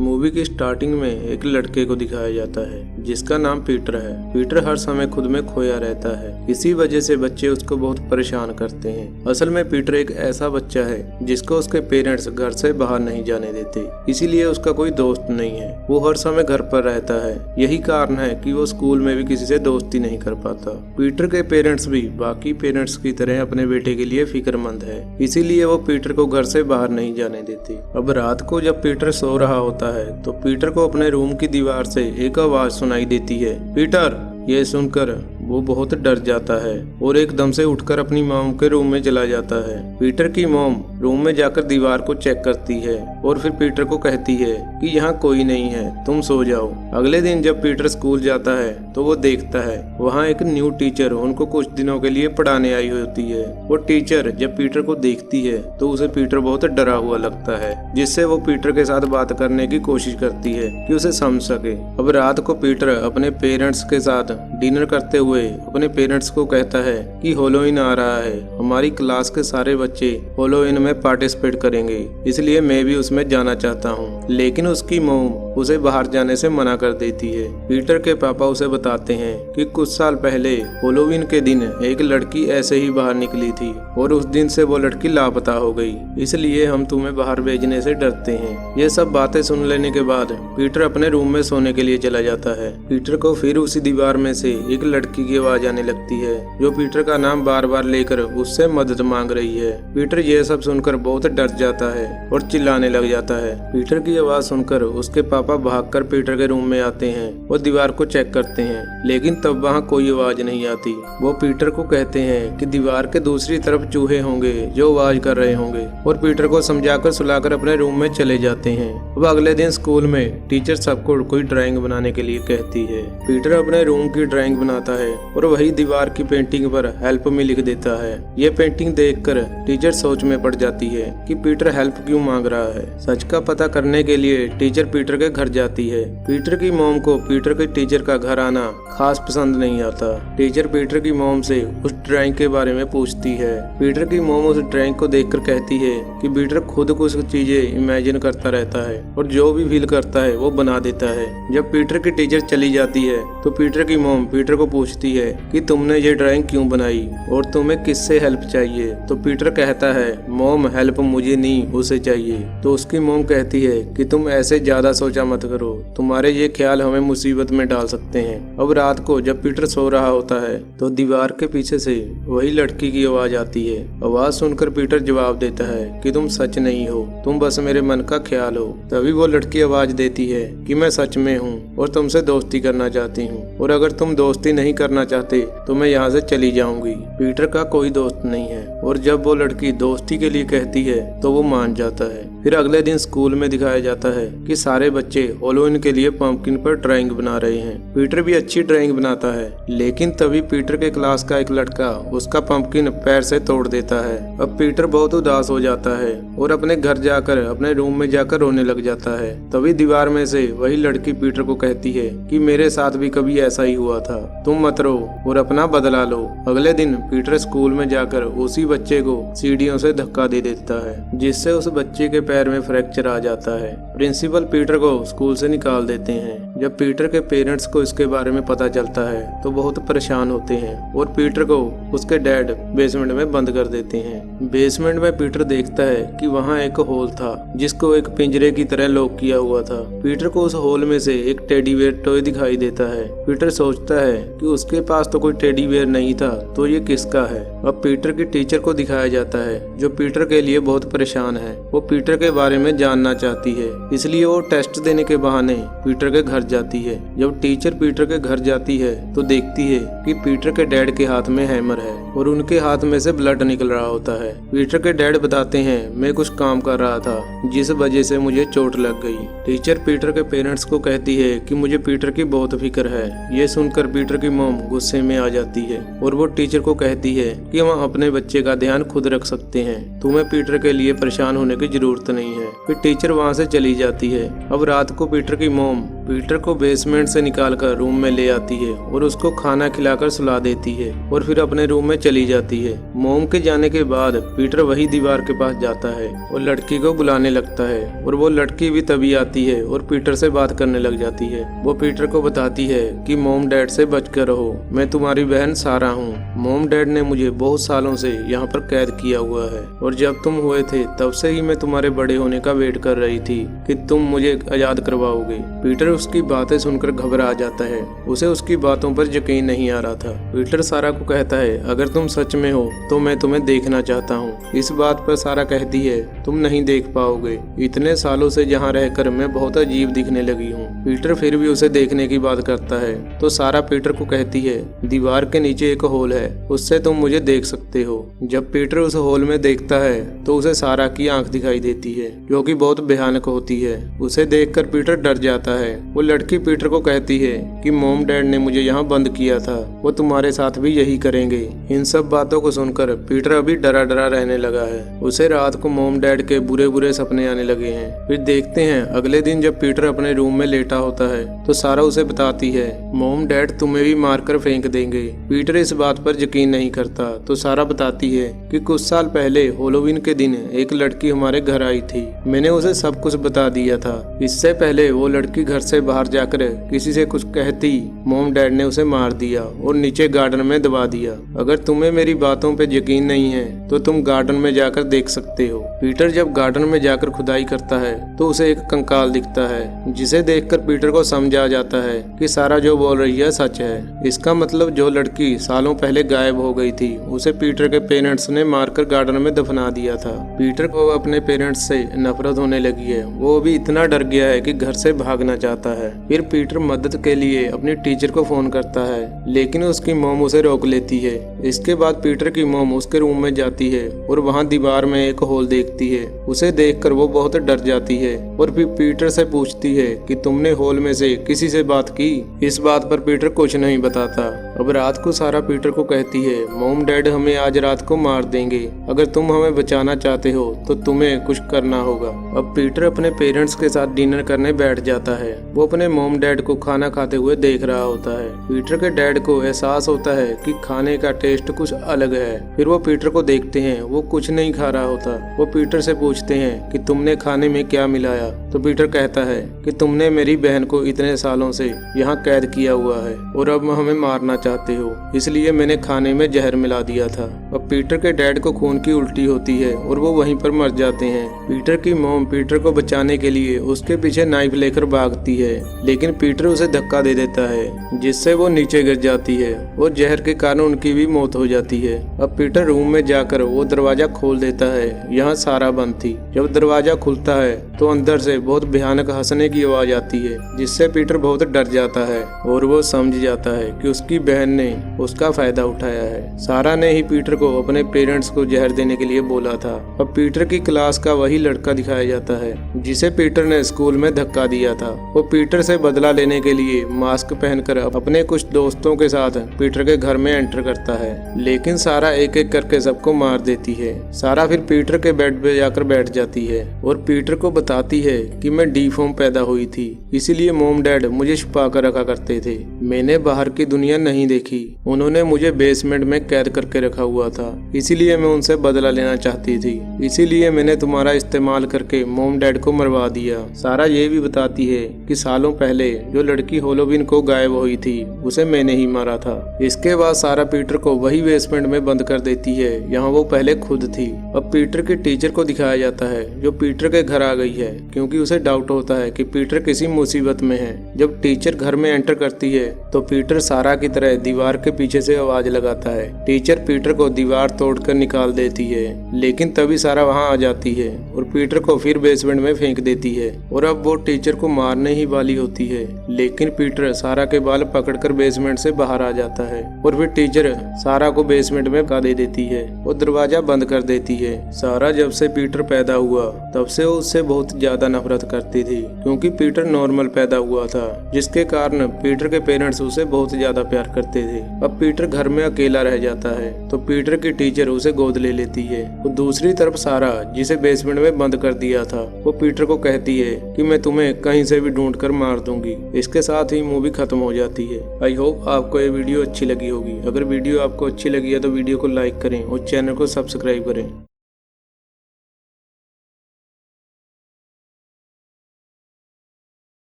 Movie की starting में एक लड़के को दिखाया जाता है जिसका नाम पीटर है। पीटर हर समय खुद में खोया रहता है, इसी वजह से बच्चे उसको बहुत परेशान करते हैं। असल में पीटर एक ऐसा बच्चा है जिसको उसके पेरेंट्स घर से बाहर नहीं जाने देते, इसीलिए उसका कोई दोस्त नहीं है। वो हर समय घर पर रहता है, यही कारण है कि वो स्कूल में भी किसी से दोस्ती नहीं कर पाता। पीटर के पेरेंट्स भी बाकी पेरेंट्स की तरह अपने बेटे के लिए फिक्रमंद है, इसीलिए वो पीटर को घर से बाहर नहीं जाने देते। अब रात को जब पीटर सो रहा होता है तो पीटर को अपने रूम की दीवार से एक आवाज सुनाई देती है, पीटर। ये सुनकर वो बहुत डर जाता है और एकदम से उठकर अपनी मॉम के रूम में चला जाता है। पीटर की मॉम रूम में जाकर दीवार को चेक करती है और फिर पीटर को कहती है कि यहाँ कोई नहीं है, तुम सो जाओ। अगले दिन जब पीटर स्कूल जाता है तो वो देखता है वहाँ एक न्यू टीचर उनको कुछ दिनों के लिए पढ़ाने आई होती है। वो टीचर जब पीटर को देखती है तो उसे पीटर बहुत डरा हुआ लगता है, जिससे वो पीटर के साथ बात करने की कोशिश करती है कि उसे समझ सके। अब रात को पीटर अपने पेरेंट्स के साथ डिनर करते हुए अपने पेरेंट्स को कहता है कि हैलोवीन आ रहा है, हमारी क्लास के सारे बच्चे हैलोवीन में पार्टिसिपेट करेंगे, इसलिए मैं भी उसमें जाना चाहता हूँ। लेकिन उसकी मॉम उसे बाहर जाने से मना कर देती है। पीटर के पापा उसे बताते हैं कि कुछ साल पहले हैलोवीन के दिन एक लड़की ऐसे ही बाहर निकली थी और उस दिन से वो लड़की लापता हो गई, इसलिए हम तुम्हें बाहर भेजने से डरते हैं। ये सब बातें सुन लेने के बाद पीटर अपने रूम में सोने के लिए चला जाता है। पीटर को फिर उसी दीवार में से एक लड़की की आवाज आने लगती है जो पीटर का नाम बार बार लेकर उससे मदद मांग रही है। पीटर ये सब सुनकर बहुत डर जाता है और चिल्लाने लग जाता है। पीटर की आवाज सुनकर उसके पापा भागकर पीटर के रूम में आते हैं और दीवार को चेक करते हैं, लेकिन तब वहाँ कोई आवाज नहीं आती। वो पीटर को कहते हैं कि दीवार के दूसरी तरफ चूहे होंगे जो आवाज कर रहे होंगे और पीटर को समझाकर सुलाकर अपने रूम में चले जाते हैं। अब अगले दिन स्कूल में टीचर सबको कोई ड्राइंग बनाने के लिए कहती है। पीटर अपने रूम की ड्राइंग बनाता है और वही दीवार की पेंटिंग पर हेल्प मी लिख देता है। ये पेंटिंग देखकर टीचर सोच में पड़ जाती है कि पीटर हेल्प क्यों मांग रहा है। सच का पता करने के लिए टीचर पीटर के घर जाती है। पीटर की मॉम को पीटर के टीचर का घर आना खास पसंद नहीं आता। टीचर पीटर की मॉम से उस ड्राइंग के बारे में पूछती है। पीटर की मॉम उस ड्राइंग को देखकर कहती है कि पीटर खुद कुछ चीजें इमेजिन करता रहता है और जो भी फील करता है वो बना देता है। जब पीटर की टीचर चली जाती है तो पीटर की मॉम पीटर को पूछती है कि तुमने ये ड्राइंग क्यों बनाई और तुम्हें किससे हेल्प चाहिए। तो पीटर कहता है, मॉम हेल्प मुझे नहीं उसे चाहिए। तो उसकी मॉम कहती है कि तुम ऐसे ज्यादा सोचा मत करो, तुम्हारे ये ख्याल हमें मुसीबत में डाल सकते हैं। अब रात को जब पीटर सो रहा होता है तो दीवार के पीछे से वही लड़की की आवाज आती है। आवाज सुनकर पीटर जवाब देता है कि तुम सच नहीं हो, तुम बस मेरे मन का ख्याल हो। तभी वो लड़की आवाज देती है कि मैं सच में हूँ और तुमसे दोस्ती करना चाहती हूँ, और अगर तुम दोस्ती नहीं करना चाहते तो मैं यहाँ से चली जाऊंगी। पीटर का कोई दोस्त नहीं है और जब वो लड़की दोस्ती के लिए कहती है तो वो मान जाता है। फिर अगले दिन स्कूल में दिखाया जाता है कि सारे बच्चे हैलोवीन के लिए पंपकिन पर ड्राइंग बना रहे हैं। पीटर भी अच्छी ड्राइंग बनाता है, लेकिन तभी पीटर के क्लास का एक लड़का उसका पंपकिन पैर से तोड़ देता है। अब पीटर बहुत उदास हो जाता है और अपने घर जाकर अपने रूम में जाकर रोने लग जाता है। तभी दीवार में से वही लड़की पीटर को कहती है कि मेरे साथ भी कभी ऐसा ही हुआ था, तुम मत रो और अपना बदला लो। अगले दिन पीटर स्कूल में जाकर उसी बच्चे को सीढ़ियों से धक्का दे देता है, जिससे उस बच्चे के पैर में फ्रैक्चर आ जाता है। प्रिंसिपल पीटर को स्कूल से निकाल देते हैं। जब पीटर के पेरेंट्स को इसके बारे में पता चलता है तो बहुत परेशान होते हैं और पीटर को उसके डैड बेसमेंट में बंद कर देते हैं। बेसमेंट में पीटर देखता है कि वहाँ एक होल था जिसको एक पिंजरे की तरह लॉक किया हुआ था। पीटर को उस होल में से एक टेडी बेयर टॉय दिखाई देता है। पीटर सोचता है कि उसके पास तो कोई टेडी बेयर नहीं था, तो ये किसका है। अब पीटर की टीचर को दिखाया जाता है जो पीटर के लिए बहुत परेशान है। वो पीटर के बारे में जानना चाहती है, इसलिए वो टेस्ट देने के बहाने पीटर के घर जाती है। जब टीचर पीटर के घर जाती है तो देखती है कि पीटर के डैड के हाथ में हैमर है और उनके हाथ में से ब्लड निकल रहा होता है। पीटर के डैड बताते हैं, मैं कुछ काम कर रहा था जिस वजह से मुझे चोट लग गई। टीचर पीटर के पेरेंट्स को कहती है कि मुझे पीटर की बहुत फिक्र है। ये सुनकर पीटर की मॉम गुस्से में आ जाती है और वो टीचर को कहती है कि हम अपने बच्चे का ध्यान खुद रख सकते हैं, तुम्हें पीटर के लिए परेशान होने की जरूरत नहीं है। फिर टीचर वहाँ से चली जाती है। अब रात को पीटर की मॉम पीटर को बेसमेंट से निकालकर रूम में ले आती है और उसको खाना खिलाकर सुला देती है और फिर अपने रूम में चली जाती है। मॉम के जाने के बाद पीटर वही दीवार के पास जाता है और लड़की को बुलाने लगता है और वो लड़की भी तभी आती है और पीटर से बात करने लग जाती है। वो पीटर को बताती है कि मॉम डैड से बच कर रहो, मैं तुम्हारी बहन सारा हूँ। मॉम डैड ने मुझे बहुत सालों से यहाँ पर कैद किया हुआ है और जब तुम हुए थे तब से ही मैं तुम्हारे बड़े होने का वेट कर रही थी कि तुम मुझे आजाद करवाओगे। पीटर उसकी बातें सुनकर घबरा जाता है, उसे उसकी बातों पर यकीन नहीं आ रहा था। पीटर सारा को कहता है अगर तुम सच में हो तो मैं तुम्हें देखना चाहता हूँ। इस बात पर सारा कहती है तुम नहीं देख पाओगे, इतने सालों से यहाँ रहकर मैं बहुत अजीब दिखने लगी हूँ। पीटर फिर भी उसे देखने की बात करता है तो सारा पीटर को कहती है दीवार के नीचे एक होल है, उससे तुम मुझे देख सकते हो। जब पीटर उस होल में देखता है तो उसे सारा की आंख दिखाई देती है जो कि बहुत भयानक होती है। उसे देखकर पीटर डर जाता है। वो लड़की पीटर को कहती है कि मॉम डैड ने मुझे यहाँ बंद किया था, वो तुम्हारे साथ भी यही करेंगे। इन सब बातों को सुनकर पीटर अभी डरा डरा रहने लगा है। उसे रात को मॉम डैड के बुरे बुरे सपने आने लगे हैं। फिर देखते हैं अगले दिन जब पीटर अपने रूम में लेटा होता है तो सारा उसे बताती है मॉम डैड तुम्हें भी मारकर फेंक देंगे। पीटर इस बात पर यकीन नहीं करता तो सारा बताती है कि कुछ साल पहले हेलोवीन के दिन एक लड़की हमारे घर आई थी, मैंने उसे सब कुछ बता दिया था। इससे पहले वो लड़की घर से बाहर जाकर किसी से कुछ कहती मॉम डैड ने उसे मार दिया और नीचे गार्डन में दबा दिया। अगर तुम्हें मेरी बातों पे यकीन नहीं है तो तुम गार्डन में जाकर देख सकते हो। पीटर जब गार्डन में जाकर खुदाई करता है तो उसे एक कंकाल दिखता है, जिसे देखकर पीटर को समझ आ जाता है कि सारा जो बोल रही है सच है। इसका मतलब जो लड़की सालों पहले गायब हो गई थी उसे पीटर के पेरेंट्स ने मारकर गार्डन में दफना दिया था। पीटर को अपने पेरेंट्स से नफरत होने लगी है, वो अभी इतना डर गया है कि घर से भागना चाहता है। फिर पीटर मदद के लिए अपनी टीचर को फोन करता है लेकिन उसकी मॉम उसे रोक लेती है। इसके बाद पीटर की मॉम उसके रूम में जाती है और वहाँ दीवार में एक होल देखती है। उसे देखकर वो बहुत डर जाती है और फिर पीटर से पूछती है कि तुमने होल में से किसी से बात की। इस बात पर पीटर कुछ नहीं बताता। अब रात को सारा पीटर को कहती है मॉम डैड हमें आज रात को मार देंगे, अगर तुम हमें बचाना चाहते हो तो तुम्हें कुछ करना होगा। अब पीटर अपने पेरेंट्स के साथ डिनर करने बैठ जाता है। वो अपने मॉम डैड को खाना खाते हुए देख रहा होता है। पीटर के डैड को एहसास होता है कि खाने का टेस्ट कुछ अलग है। फिर वो पीटर को देखते हैं, वो कुछ नहीं खा रहा होता। वो पीटर से पूछते हैं कि तुमने खाने में क्या मिलाया? तो पीटर कहता है कि तुमने मेरी बहन को इतने सालों से यहाँ कैद किया हुआ है और अब हमें मारना चाहते हो, इसलिए मैंने खाने में जहर मिला दिया था। अब पीटर के डैड को खून की उल्टी होती है और वो वहीं पर मर जाते हैं। पीटर की मॉम पीटर को बचाने के लिए उसके पीछे नाइफ लेकर भागती है लेकिन पीटर उसे धक्का दे देता है जिससे वो नीचे गिर जाती है और जहर के कारण उनकी भी मौत हो जाती है। अब पीटर रूम में जाकर वो दरवाजा खोल देता है, यहाँ सारा बंद थी। जब दरवाजा खुलता है तो अंदर से बहुत भयानक हंसने की आवाज आती है जिससे पीटर बहुत डर जाता है और वो समझ जाता है कि उसकी बहन ने उसका फायदा उठाया है। सारा ने ही पीटर को अपने पेरेंट्स को जहर देने के लिए बोला था। अब पीटर की क्लास का वही लड़का दिखाया जाता है जिसे पीटर ने स्कूल में धक्का दिया था। वो पीटर से बदला लेने के लिए मास्क पहनकर अपने कुछ दोस्तों के साथ पीटर के घर में एंटर करता है लेकिन सारा एक एक करके सबको मार देती है। सारा फिर पीटर के बेड पे जाकर बैठ जाती है और पीटर को बताती है कि मैं डीफॉर्म पैदा हुई थी, इसीलिए मॉम डैड मुझे छुपा कर रखा करते थे। मैंने बाहर की दुनिया नहीं देखी, उन्होंने मुझे बेसमेंट में कैद करके रखा हुआ था, इसीलिए मैं उनसे बदला लेना चाहती थी, इसीलिए मैंने तुम्हारा इस्तेमाल करके मॉम डैड को मरवा दिया। सारा ये भी बताती है कि सालों पहले जो लड़की हेलोवीन को गायब हुई थी उसे मैंने ही मारा था। इसके बाद सारा पीटर को वही बेसमेंट में बंद कर देती है, यहाँ वो पहले खुद थी। अब पीटर के टीचर को दिखाया जाता है जो पीटर के घर आ गई है क्योंकि उसे डाउट होता है कि पीटर किसी मुसीबत में है। जब टीचर घर में एंटर करती है तो पीटर सारा की तरह दीवार के पीछे से आवाज लगाता है। टीचर पीटर को दीवार तोड़कर निकाल देती है लेकिन तभी सारा वहां आ जाती है और पीटर को फिर बेसमेंट में फेंक देती है और अब वो टीचर को मारने ही वाली होती है लेकिन पीटर सारा के बाल पकड़कर बेसमेंट से बाहर आ जाता है और फिर टीचर सारा को बेसमेंट में धक्का दे देती है और दरवाजा बंद कर देती है। सारा जब से पीटर पैदा हुआ तब से वो उससे बहुत ज्यादा नफरत करती थी क्योंकि पीटर नॉर्मल पैदा हुआ था जिसके कारण पीटर के पेरेंट्स उसे बहुत ज्यादा प्यार करते थे। अब पीटर घर में अकेला रह जाता है तो पीटर की टीचर उसे गोद ले लेती है। तो दूसरी तरफ सारा, जिसे बेसमेंट में बंद कर दिया था, वो पीटर को कहती है कि मैं तुम्हें कहीं से भी ढूंढ कर मार दूंगी। इसके साथ ही मूवी खत्म हो जाती है। आई होप आपको ये वीडियो अच्छी लगी होगी। अगर वीडियो आपको अच्छी लगी है तो वीडियो को लाइक करें और चैनल को सब्सक्राइब करें।